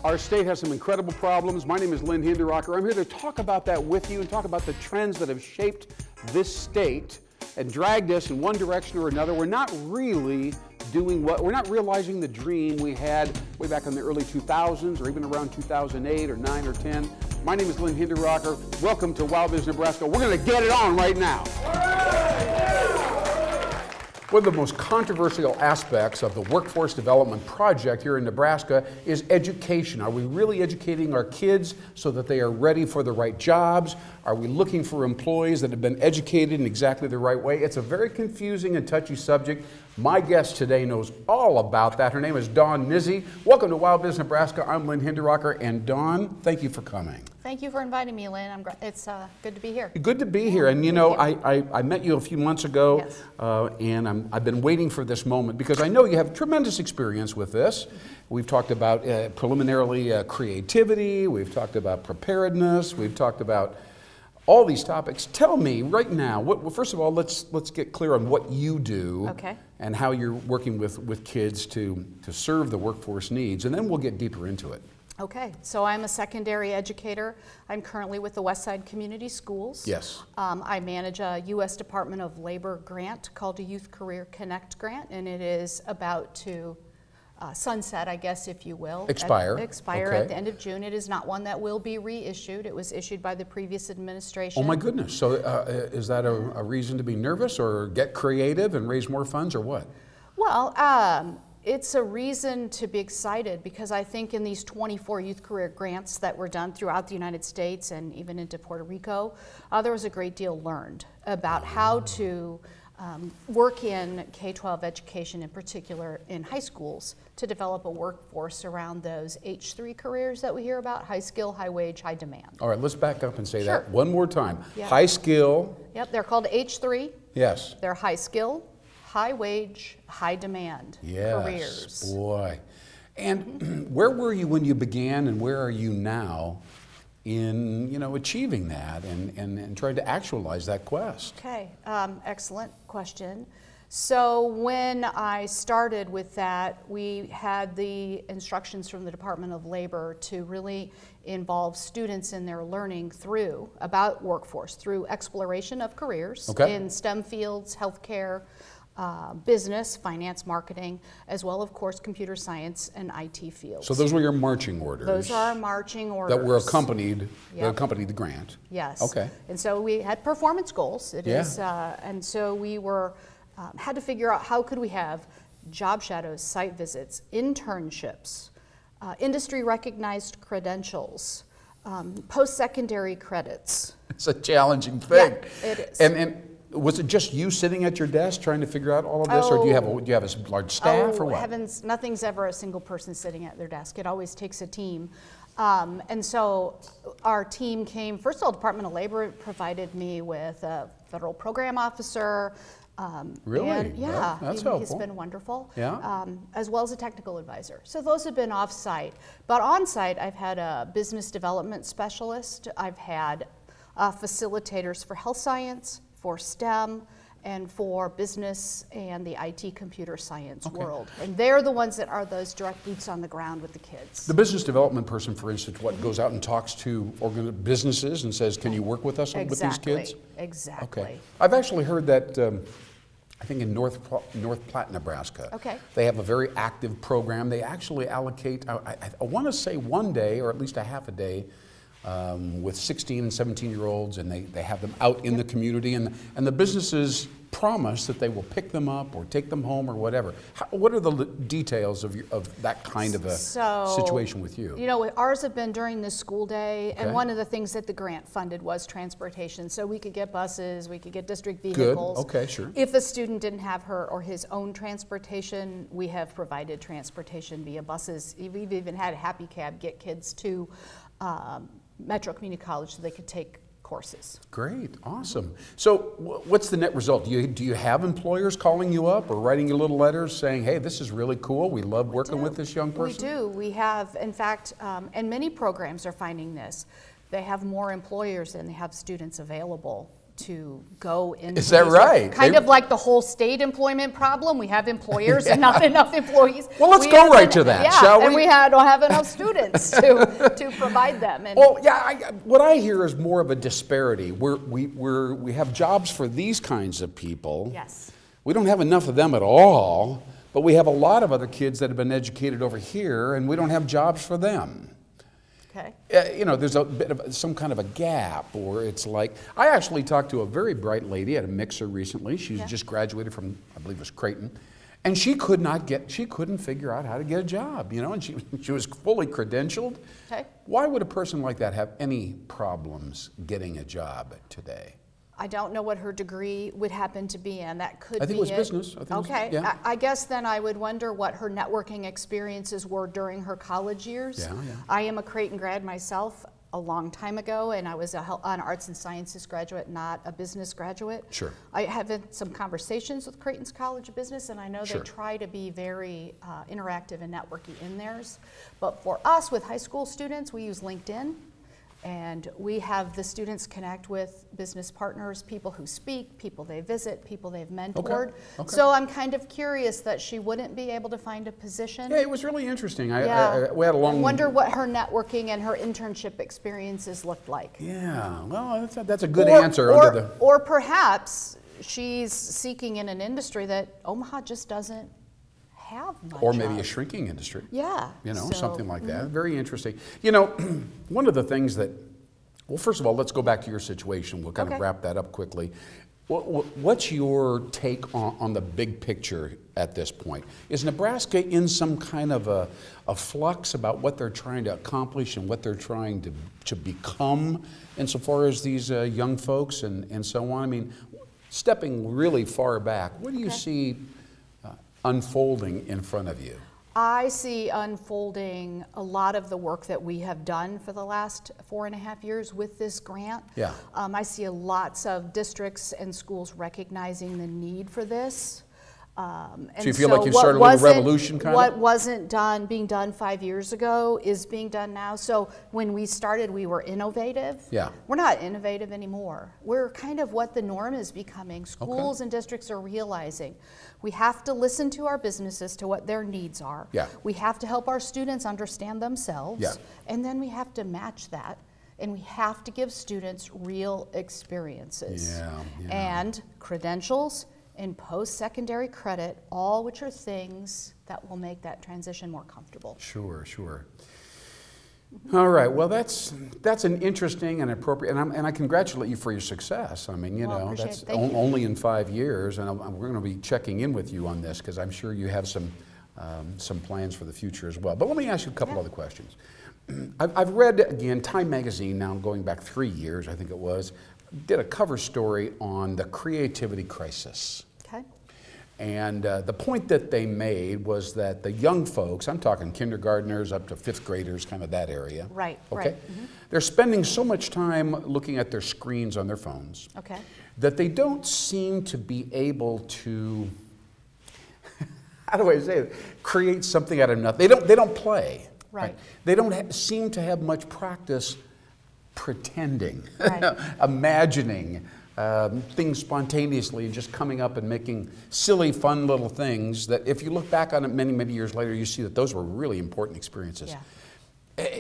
Our state has some incredible problems. My name is Lynn Hinderrocker. I'm here to talk about that with you and talk about the trends that have shaped this state and dragged us in one direction or another. We're not really we're not realizing the dream we had way back in the early 2000s or even around 2008 or 9 or 10. My name is Lynn Hinderrocker. Welcome to WOWBiz Nebraska. We're going to get it on right now. One of the most controversial aspects of the workforce development project here in Nebraska is education. Are we really educating our kids so that they are ready for the right jobs? Are we looking for employees that have been educated in exactly the right way? It's a very confusing and touchy subject. My guest today knows all about that. Her name is Dawn Nizzi. Welcome to WOWBiz Nebraska. I'm Lynn Hinderrocker, and Dawn, thank you for coming. Thank you for inviting me, Lynn. It's good to be here. Good to be here. And you know, I met you a few months ago, yes. And I've been waiting for this moment because I know you have tremendous experience with this. We've talked about preliminarily creativity. We've talked about preparedness. We've talked about all these topics. Tell me right now, first of all, let's get clear on what you do, okay, and how you're working with kids to serve the workforce needs, and then we'll get deeper into it. Okay, so I'm a secondary educator. I'm currently with the Westside Community Schools. Yes. I manage a U.S. Department of Labor grant called a Youth Career Connect grant, and it is about to sunset, I guess, if you will. Expire. Expire okay. At the end of June. It is not one that will be reissued. It was issued by the previous administration. Oh my goodness. So is that a reason to be nervous or get creative and raise more funds or what? Well, it's a reason to be excited because I think in these 24 youth career grants that were done throughout the United States and even into Puerto Rico, there was a great deal learned about how to work in K-12 education, in particular in high schools, to develop a workforce around those H3 careers that we hear about: high skill, high wage, high demand. All right, let's back up and say Sure. that one more time. Yep. High skill. Yep, they're called H3. Yes. They're high skill, high wage, high demand careers. Boy. And where were you when you began, and where are you now in achieving that and trying to actualize that quest? Okay, excellent question. So when I started with that, we had the instructions from the Department of Labor to really involve students in their learning about workforce through exploration of careers in STEM fields, healthcare, business, finance, marketing, as well, of course, computer science and IT fields. So those were your marching orders. Those are our marching orders. That were accompanied, Yep. that accompanied the grant. Yes. Okay. And so we had performance goals. And so we had to figure out how could we have job shadows, site visits, internships, industry recognized credentials, post-secondary credits. It's a challenging thing. Yeah, it is. And was it just you sitting at your desk trying to figure out all of this, or do you have a large staff, or what? Heavens, nothing's ever a single person sitting at their desk. It always takes a team. And so our team came, first of all, Department of Labor provided me with a federal program officer. Really? And yeah, that's helpful. He's been wonderful. Yeah. As well as a technical advisor. So those have been off-site. But on-site, I've had a business development specialist. I've had facilitators for health science, for STEM, and for business and the IT computer science world. And they're the ones that are those direct boots on the ground with the kids. The business development person, for instance, goes out and talks to businesses and says, can you work with us with these kids? Exactly. Okay. I've actually heard that, I think in North Platte, Nebraska, they have a very active program. They actually allocate, I want to say one day, or at least a half a day, with 16 and 17-year-olds, and they have them out in the community, and the businesses promise that they will pick them up or take them home or whatever. What are the details of that kind of a situation with you? You know, ours have been during the school day, and one of the things that the grant funded was transportation. So we could get buses, we could get district vehicles. Good, okay, sure. If a student didn't have her or his own transportation, we have provided transportation via buses. We've even had a Happy Cab get kids to Metro Community College so they could take courses. Great, awesome. So what's the net result? Do you have employers calling you up or writing you little letters saying, hey, this is really cool, we love working with this young person? We do. We have, in fact, and many programs are finding this. They have more employers than they have students available to go into. Is that right? Kind of like the whole state employment problem. We have employers and not enough employees. Well, let's go right to that, shall we? And we don't have enough students to provide them. And well, yeah, what I hear is more of a disparity. We have jobs for these kinds of people. yes. We don't have enough of them at all, but we have a lot of other kids that have been educated over here, and we don't have jobs for them. Okay. You know, there's a bit of some kind of a gap, or it's like, I actually talked to a very bright lady at a mixer recently. She's just graduated from, I believe it was Creighton, and she couldn't figure out how to get a job, you know, and she was fully credentialed. Okay. Why would a person like that have any problems getting a job today? I don't know what her degree would happen to be in. That could be I think it was business. Okay. Yeah. I guess then I would wonder what her networking experiences were during her college years. Yeah. I am a Creighton grad myself a long time ago, and I was an arts and sciences graduate, not a business graduate. Sure. I have had some conversations with Creighton's College of Business, and I know Sure. they try to be very interactive and networky in theirs. But for us, with high school students, we use LinkedIn. And we have the students connect with business partners, people who speak, people they visit, people they've mentored. Okay. So I'm kind of curious that she wouldn't be able to find a position. Yeah, it was really interesting. We had a long. I wonder what her networking and her internship experiences looked like. Yeah, well, that's a good answer. Or perhaps she's seeking in an industry that Omaha just doesn't have much or maybe of. a shrinking industry. Yeah. You know, so, something like that. Very interesting. You know, one of the things that, well, first of all, let's go back to your situation. We'll kind of wrap that up quickly. What's your take on the big picture at this point? Is Nebraska in some kind of a flux about what they're trying to accomplish and what they're trying to become insofar as these young folks and so on? I mean, stepping really far back, what do you see unfolding in front of you? I see unfolding a lot of the work that we have done for the last 4.5 years with this grant. Yeah. I see lots of districts and schools recognizing the need for this. So you feel like you started a little revolution kind of? What wasn't being done 5 years ago is being done now. So when we started, we were innovative. Yeah. We're not innovative anymore. We're kind of what the norm is becoming. Schools and districts are realizing we have to listen to our businesses, to what their needs are. Yeah. We have to help our students understand themselves. Yeah. And then we have to match that. And we have to give students real experiences. And credentials and post-secondary credit, all which are things that will make that transition more comfortable. Sure. All right. Well, that's an interesting and appropriate, and I congratulate you for your success. I mean, you know, that's only in 5 years, and we're going to be checking in with you on this because I'm sure you have some plans for the future as well. But let me ask you a couple other questions. I've read, again, Time Magazine, now going back 3 years, I think it was, did a cover story on the creativity crisis. Okay. And the point that they made was that the young folks, I'm talking kindergartners up to 5th graders, kind of that area. Right, okay? right. Mm-hmm. They're spending so much time looking at their screens on their phones that they don't seem to be able to, how do I say it, create something out of nothing. They don't play. Right. They don't seem to have much practice pretending, right. imagining things spontaneously and just coming up and making silly, fun little things that if you look back on it many, many years later, you see that those were really important experiences.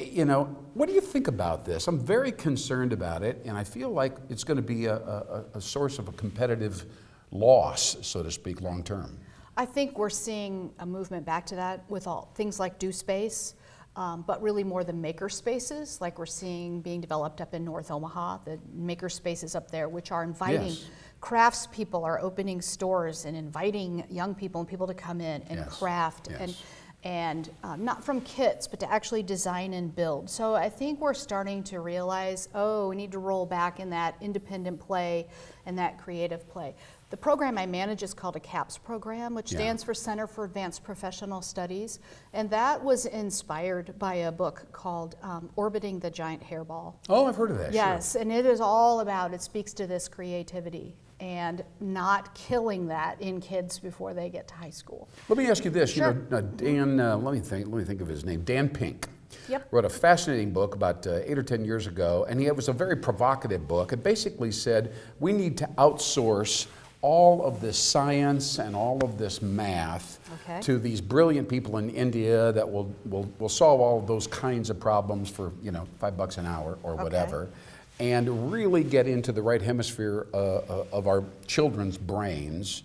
You know, what do you think about this? I'm very concerned about it, and I feel like it's going to be a source of a competitive loss, so to speak, long term. I think we're seeing a movement back to that with all things like Do Space. But really more the maker spaces, like we're seeing being developed up in North Omaha, the maker spaces up there, which are inviting craftspeople, are opening stores and inviting young people and people to come in and craft and not from kits, but to actually design and build. So I think we're starting to realize, oh, we need to roll back in that independent play and that creative play. The program I manage is called a CAPS program, which stands for Center for Advanced Professional Studies. And that was inspired by a book called Orbiting the Giant Hairball. Oh, I've heard of that. Yes, sure. And it is all about, it speaks to this creativity. and not killing that in kids before they get to high school. Let me ask you this. Sure. You know, Dan, let me think of his name. Dan Pink. Yep. Wrote a fascinating book about 8 or 10 years ago, and it was a very provocative book. It basically said we need to outsource all of this science and all of this math to these brilliant people in India that will solve all of those kinds of problems for, you know, $5 an hour or whatever, and really get into the right hemisphere of our children's brains,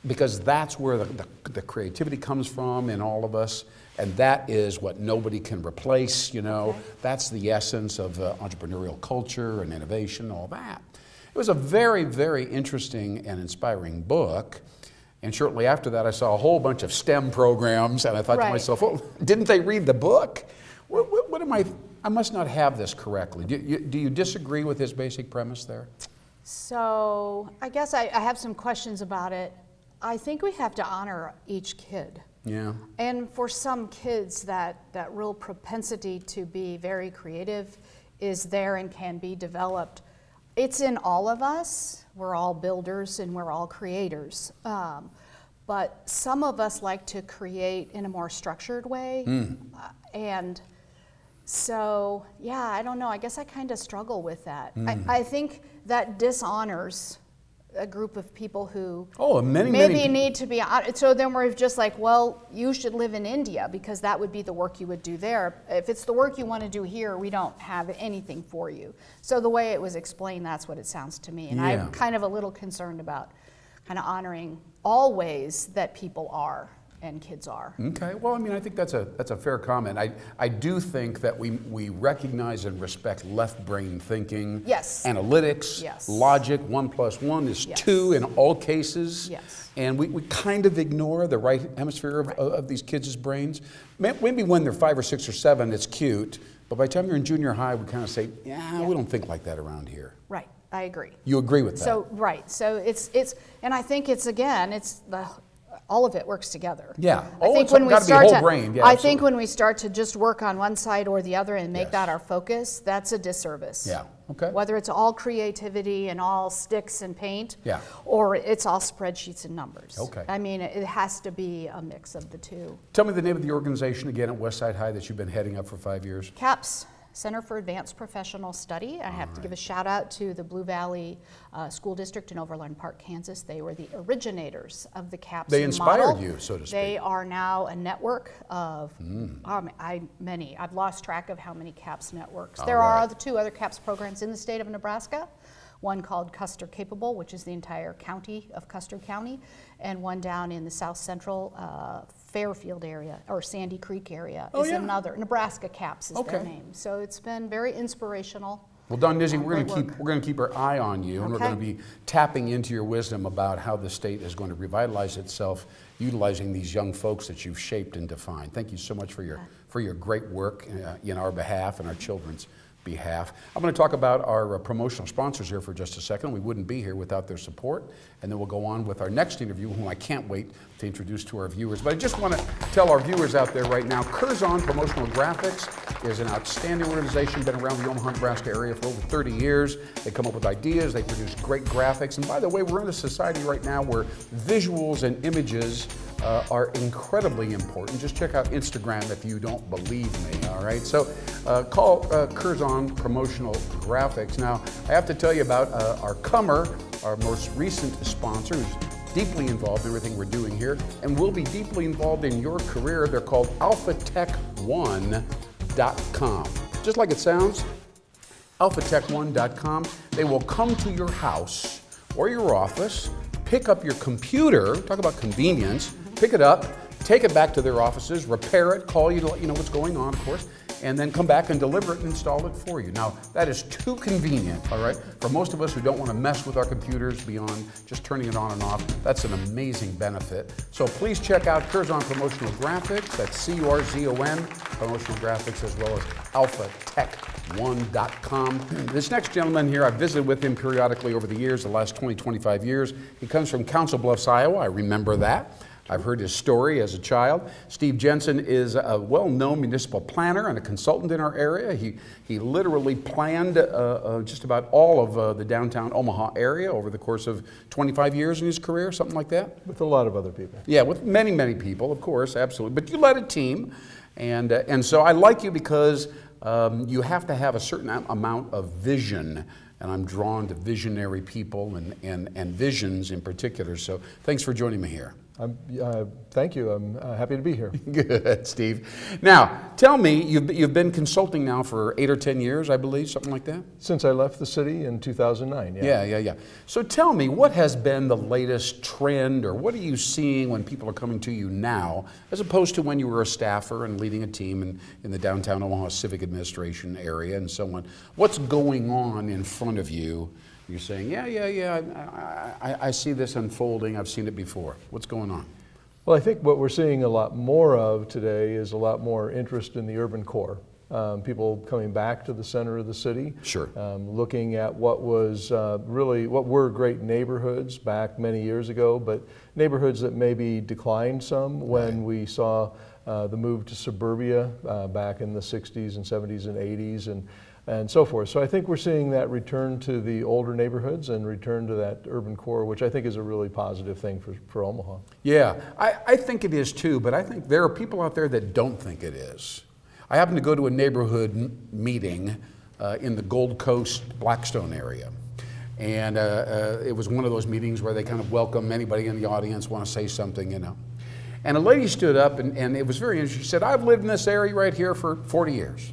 because that's where the creativity comes from in all of us. And that is what nobody can replace, you know. That's the essence of entrepreneurial culture and innovation, all that. It was a very, very interesting and inspiring book. And shortly after that, I saw a whole bunch of STEM programs, and I thought to myself, well, didn't they read the book? What am I must not have this correctly. Do you disagree with his basic premise there? So I guess I have some questions about it. I think we have to honor each kid. Yeah. And for some kids, that real propensity to be very creative is there and can be developed. It's in all of us. We're all builders and we're all creators. But some of us like to create in a more structured way. And so, yeah, I don't know. I guess I kind of struggle with that. I think that dishonors a group of people who maybe need to be, so then we're just like, well, you should live in India because that would be the work you would do there. If it's the work you want to do here, we don't have anything for you. So the way it was explained, that's what it sounds to me. And I'm kind of a little concerned about kind of honoring all ways that people are and kids are. Okay, well, I mean, I think that's a fair comment. I do think that we recognize and respect left brain thinking, analytics, logic. 1 + 1 is 2 in all cases, and we kind of ignore the right hemisphere of these kids' brains. Maybe when they're 5 or 6 or 7, it's cute, but by the time you're in junior high, we kind of say, we don't think like that around here. Right, I agree. You agree with that? So, so it's, and I think it's all of it works together. Yeah. I think when we start to, I think when we start to just work on one side or the other and make that our focus, that's a disservice. Yeah. Okay. Whether it's all creativity and all sticks and paint, or it's all spreadsheets and numbers. Okay. I mean, it has to be a mix of the two. Tell me the name of the organization again at Westside High that you've been heading up for 5 years. CAPS. Center for Advanced Professional Study. I have to give a shout out to the Blue Valley School District in Overland Park, Kansas. They were the originators of the CAPS model. They inspired you, so to speak. They are now a network of many. I've lost track of how many CAPS networks. There are 2 other CAPS programs in the state of Nebraska. One called Custer Capable, which is the entire county of Custer County, and one down in the south central Fairfield area, or Sandy Creek area is another. Nebraska CAPS is their name. So it's been very inspirational. Well, Don Nizzi, we're going to keep our eye on you, and we're going to be tapping into your wisdom about how the state is going to revitalize itself, utilizing these young folks that you've shaped and defined. Thank you so much for your great work in our behalf and our children's behalf. I'm going to talk about our promotional sponsors here for just a second. We wouldn't be here without their support, and then we'll go on with our next interview, whom I can't wait to introduce to our viewers. But I just want to tell our viewers out there right now, Curzon Promotional Graphics is an outstanding organization, been around the Omaha, Nebraska area for over 30 years. They come up with ideas, they produce great graphics, and by the way, we're in a society right now where visuals and images are incredibly important. Just check out Instagram if you don't believe me, all right? So call Curzon Promotional Graphics. Now, I have to tell you about our Comer, our most recent sponsor, who's deeply involved in everything we're doing here, and will be deeply involved in your career. They're called alphatech1.com. Just like it sounds, alphatech1.com. They will come to your house or your office, pick up your computer, talk about convenience, pick it up, take it back to their offices, repair it, call you to let you know what's going on, of course, and then come back and deliver it and install it for you. Now, that is too convenient, all right? For most of us who don't want to mess with our computers beyond just turning it on and off, that's an amazing benefit. So please check out Curzon Promotional Graphics, that's C-U-R-Z-O-N, Promotional Graphics, as well as alphatech1.com. This next gentleman here, I've visited with him periodically over the years, the last 20, 25 years. He comes from Council Bluffs, Iowa, I remember that. I've heard his story as a child. Steve Jensen is a well-known municipal planner and a consultant in our area. He literally planned just about all of the downtown Omaha area over the course of 25 years in his career, something like that. With a lot of other people. Yeah, with many, many people, of course, absolutely. But you led a team, and so I like you because you have to have a certain amount of vision, and I'm drawn to visionary people and visions in particular. So thanks for joining me here. Thank you. I'm happy to be here. Good, Steve. Now, tell me, you've been consulting now for 8 or 10 years, I believe, something like that? Since I left the city in 2009, yeah. Yeah. So tell me, what has been the latest trend, or what are you seeing when people are coming to you now, as opposed to when you were a staffer and leading a team in the downtown Omaha Civic Administration area and so on? What's going on in front of you? You're saying, I see this unfolding, I've seen it before. What's going on? Well, I think what we're seeing a lot more of today is a lot more interest in the urban core. People coming back to the center of the city. Sure. Looking at what was what were great neighborhoods back many years ago, but neighborhoods that maybe declined some when we saw the move to suburbia back in the 60s and 70s and 80s and so forth. So I think we're seeing that return to the older neighborhoods and return to that urban core, which I think is a really positive thing for Omaha. Yeah, I think it is too, but I think there are people out there that don't think it is. I happened to go to a neighborhood meeting in the Gold Coast, Blackstone area. And it was one of those meetings where they kind of welcome anybody in the audience, want to say something, you know. And a lady stood up, and it was very interesting. She said, I've lived in this area right here for 40 years.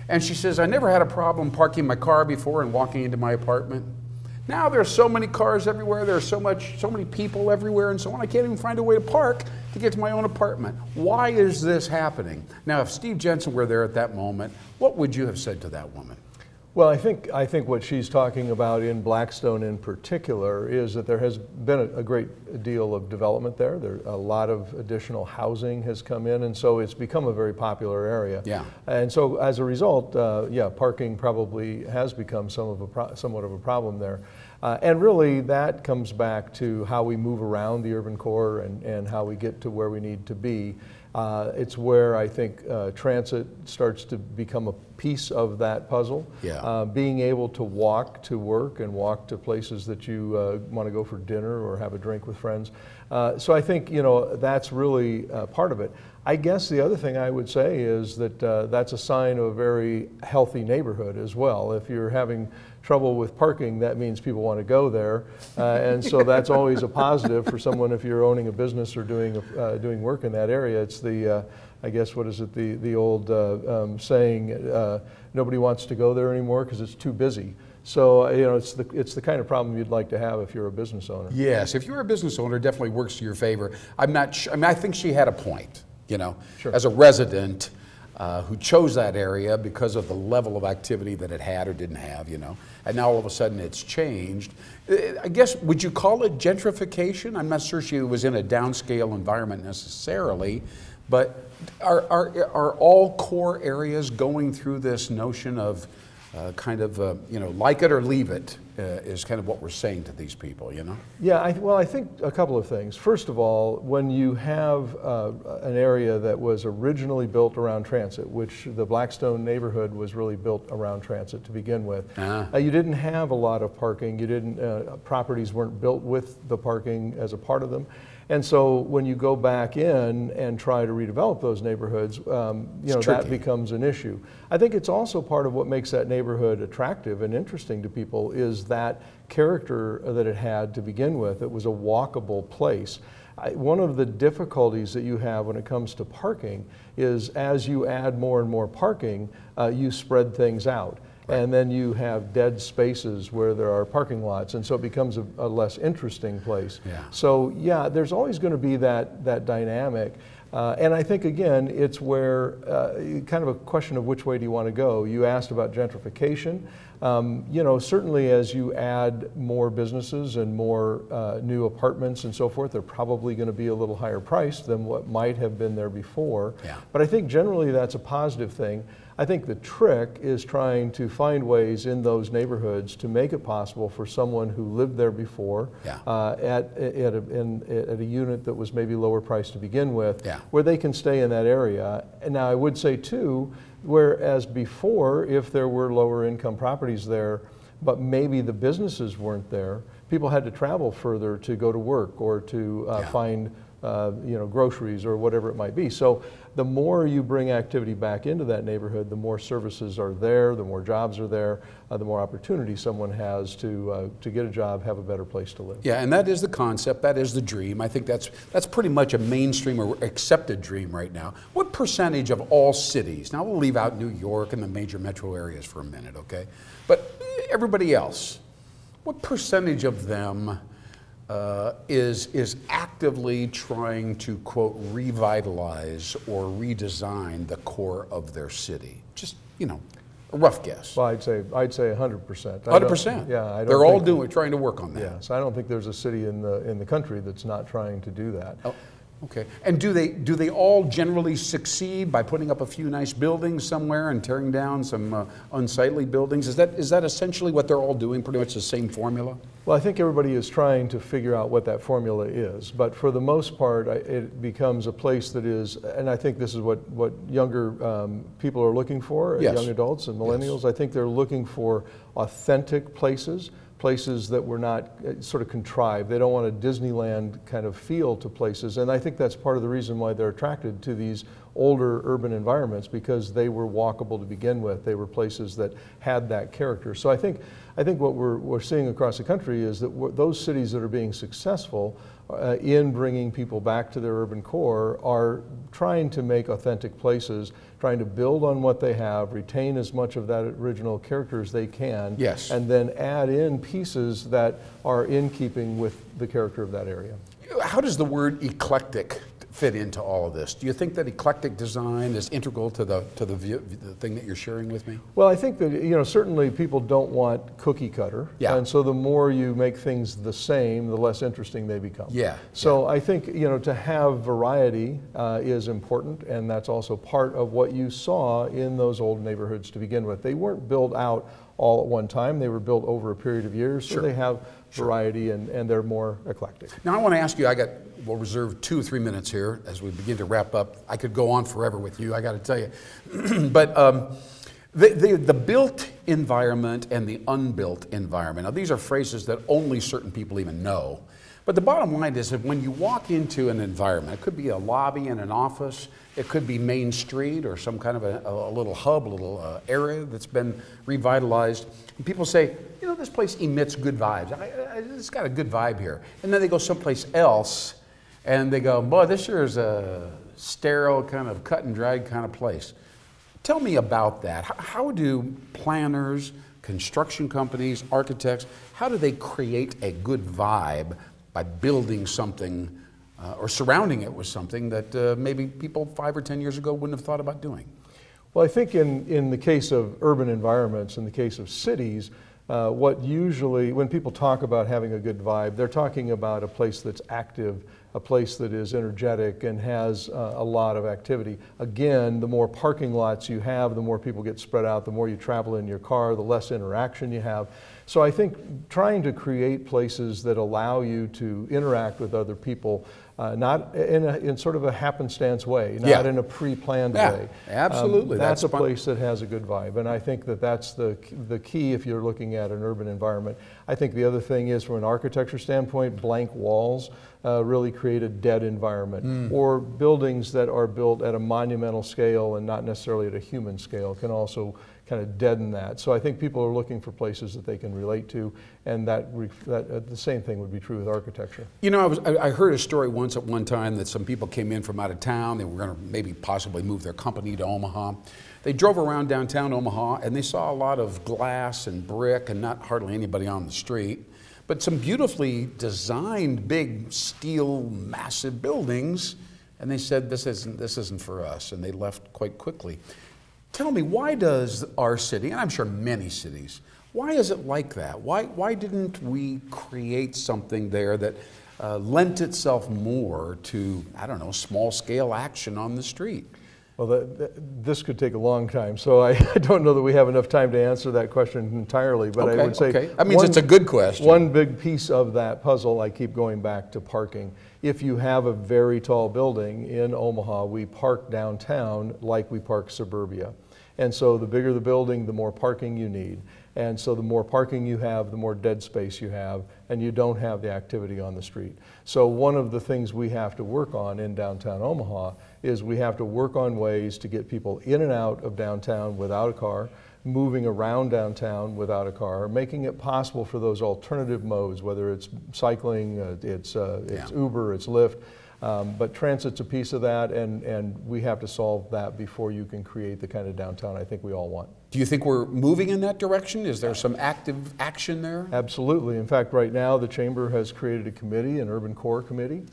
And she says, I never had a problem parking my car before and walking into my apartment. Now there's so many cars everywhere, there's so many people everywhere and so on, I can't even find a way to park to get to my own apartment. Why is this happening? Now, if Steve Jensen were there at that moment, what would you have said to that woman? Well, I think what she's talking about in Blackstone in particular is that there has been a great deal of development there. A lot of additional housing has come in, and so it's become a very popular area. Yeah. And so as a result, parking probably has become somewhat of a problem there. And really that comes back to how we move around the urban core and how we get to where we need to be. It's where I think transit starts to become a piece of that puzzle. Yeah. Being able to walk to work and walk to places that you want to go for dinner or have a drink with friends. So I think, that's really part of it. I guess the other thing I would say is that that's a sign of a very healthy neighborhood as well. If you're having trouble with parking, that means people want to go there, and so that's always a positive for someone if you're owning a business or doing work in that area. It's the I guess what is it, the old saying, nobody wants to go there anymore because it's too busy. So it's the kind of problem you'd like to have if you're a business owner. Yes, if you're a business owner, it definitely works to your favor. I think she had a point. Sure. As a resident who chose that area because of the level of activity that it had or didn't have, and now all of a sudden it's changed. I guess, would you call it gentrification? I'm not sure she was in a downscale environment necessarily, but are all core areas going through this notion of like it or leave it is kind of what we're saying to these people, Yeah, I think a couple of things. First of all, when you have an area that was originally built around transit, which the Blackstone neighborhood was really built around transit to begin with, you didn't have a lot of parking. You didn't, properties weren't built with the parking as a part of them. And so when you go back in and try to redevelop those neighborhoods, that becomes an issue. I think it's also part of what makes that neighborhood attractive and interesting to people is that character that it had to begin with. It was a walkable place. One of the difficulties that you have when it comes to parking is as you add more and more parking, you spread things out. And then you have dead spaces where there are parking lots, and so it becomes a less interesting place. Yeah. So yeah, there's always going to be that dynamic. And I think, again, it's where kind of a question of which way do you want to go. You asked about gentrification. You know, certainly as you add more businesses and more new apartments and so forth, they're probably going to be a little higher priced than what might have been there before. Yeah. But I think generally that's a positive thing. I think the trick is trying to find ways in those neighborhoods to make it possible for someone who lived there before at a unit that was maybe lower priced to begin with, where they can stay in that area. And now I would say too, whereas before, if there were lower income properties there, but maybe the businesses weren't there, people had to travel further to go to work or to find you know, groceries or whatever it might be. So the more you bring activity back into that neighborhood, the more services are there, the more jobs are there, the more opportunity someone has to get a job, have a better place to live. Yeah, and that is the concept, that is the dream. I think that's pretty much a mainstream or accepted dream right now. What percentage of all cities, now we'll leave out New York and the major metro areas for a minute, okay? But everybody else, what percentage of them is actively trying to, quote, revitalize or redesign the core of their city? Just, you know, a rough guess. Well, I'd say 100%. 100%? Yeah. They're all trying to work on that. Yeah, so I don't think there's a city in the country that's not trying to do that. Oh. Okay, and do they all generally succeed by putting up a few nice buildings somewhere and tearing down some unsightly buildings? Is that essentially what they're all doing, pretty much the same formula? Well, I think everybody is trying to figure out what that formula is, but for the most part, it becomes a place that is, and I think this is what younger people are looking for, young adults and millennials. I think they're looking for authentic places that were not sort of contrived. They don't want a Disneyland kind of feel to places, and I think that's part of the reason why they're attracted to these older urban environments, because they were walkable to begin with. They were places that had that character. So I think what we're seeing across the country is that those cities that are being successful in bringing people back to their urban core are trying to make authentic places, trying to build on what they have, retain as much of that original character as they can, and then add in pieces that are in keeping with the character of that area. How does the word eclectic fit into all of this? Do you think that eclectic design is integral to the thing that you're sharing with me? Well, I think that, you know, certainly people don't want cookie cutter, and so the more you make things the same, the less interesting they become. So I think, you know, to have variety is important, and that's also part of what you saw in those old neighborhoods to begin with. They weren't built out all at one time. They were built over a period of years, so they have variety and they're more eclectic. Now I want to ask you, we'll reserve 2 or 3 minutes here as we begin to wrap up. I could go on forever with you, I got to tell you. But the built environment and the unbuilt environment, now these are phrases that only certain people even know. But the bottom line is that when you walk into an environment, it could be a lobby in an office, it could be Main Street or some kind of a little hub, a little area that's been revitalized. And people say, you know, this place emits good vibes. It's got a good vibe here. And then they go someplace else and they go, boy, this sure is a sterile kind of cut and dried kind of place. Tell me about that. How do planners, construction companies, architects, how do they create a good vibe by building something or surrounding it with something that maybe people 5 or 10 years ago wouldn't have thought about doing? Well, I think in the case of urban environments, in the case of cities, what usually, when people talk about having a good vibe, they're talking about a place that's active, a place that is energetic and has a lot of activity. Again, the more parking lots you have, the more people get spread out, the more you travel in your car, the less interaction you have. So I think trying to create places that allow you to interact with other people, not in sort of a happenstance way, not in a pre-planned way. Absolutely. That's a place that has a good vibe, and I think that that's the key if you're looking at an urban environment. I think the other thing is, from an architecture standpoint, blank walls really create a dead environment. Or buildings that are built at a monumental scale and not necessarily at a human scale can also kind of deaden that. So I think people are looking for places that they can relate to, and the same thing would be true with architecture. You know, I heard a story once at one time that some people came in from out of town. They were going to maybe possibly move their company to Omaha. They drove around downtown Omaha and they saw a lot of glass and brick and not hardly anybody on the street, but some beautifully designed big steel massive buildings. and they said, this isn't for us, and they left quite quickly. Tell me, why does our city, and I'm sure many cities, why is it like that? Why didn't we create something there that lent itself more to, I don't know, small-scale action on the street? Well, this could take a long time, so I don't know that we have enough time to answer that question entirely, but I would say... That means it's a good question. One big piece of that puzzle, I keep going back to parking. If you have a very tall building in Omaha, we park downtown like we park suburbia. And so the bigger the building, the more parking you need. And so the more parking you have, the more dead space you have, and you don't have the activity on the street. So one of the things we have to work on in downtown Omaha is we have to work on ways to get people in and out of downtown without a car, moving around downtown without a car, making it possible for those alternative modes, whether it's cycling, it's Uber, it's Lyft. But transit's a piece of that, and we have to solve that before you can create the kind of downtown I think we all want. Do you think we're moving in that direction? Is there some active action there? Absolutely. In fact, right now the Chamber has created a committee, an urban core committee,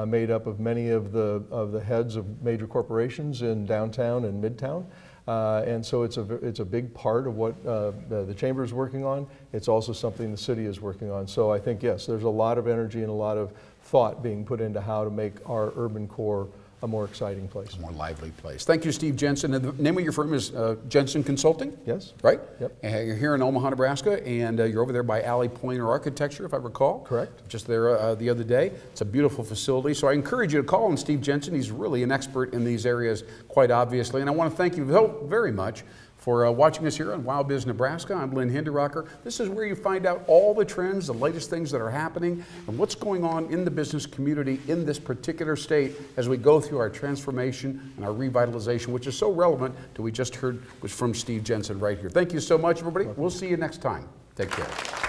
made up of many of the heads of major corporations in downtown and midtown. And so it's a big part of what the Chamber is working on. It's also something the city is working on. So I think, yes, there's a lot of energy and a lot of thought being put into how to make our urban core a more exciting place. A more lively place. Thank you, Steve Jensen. And the name of your firm is Jensen Consulting? Yes. Right? Yep. You're here in Omaha, Nebraska, and you're over there by Alley Pointer Architecture, if I recall. Correct. Just there the other day. It's a beautiful facility. So I encourage you to call on Steve Jensen. He's really an expert in these areas, quite obviously. And I want to thank you very much for watching us here on WOWBiz Nebraska. I'm Lynn Hinderrocker. This is where you find out all the trends, the latest things that are happening, and what's going on in the business community in this particular state as we go through our transformation and our revitalization, which is so relevant to what we just heard was from Steve Jensen right here. Thank you so much, everybody. We'll see you next time. Take care.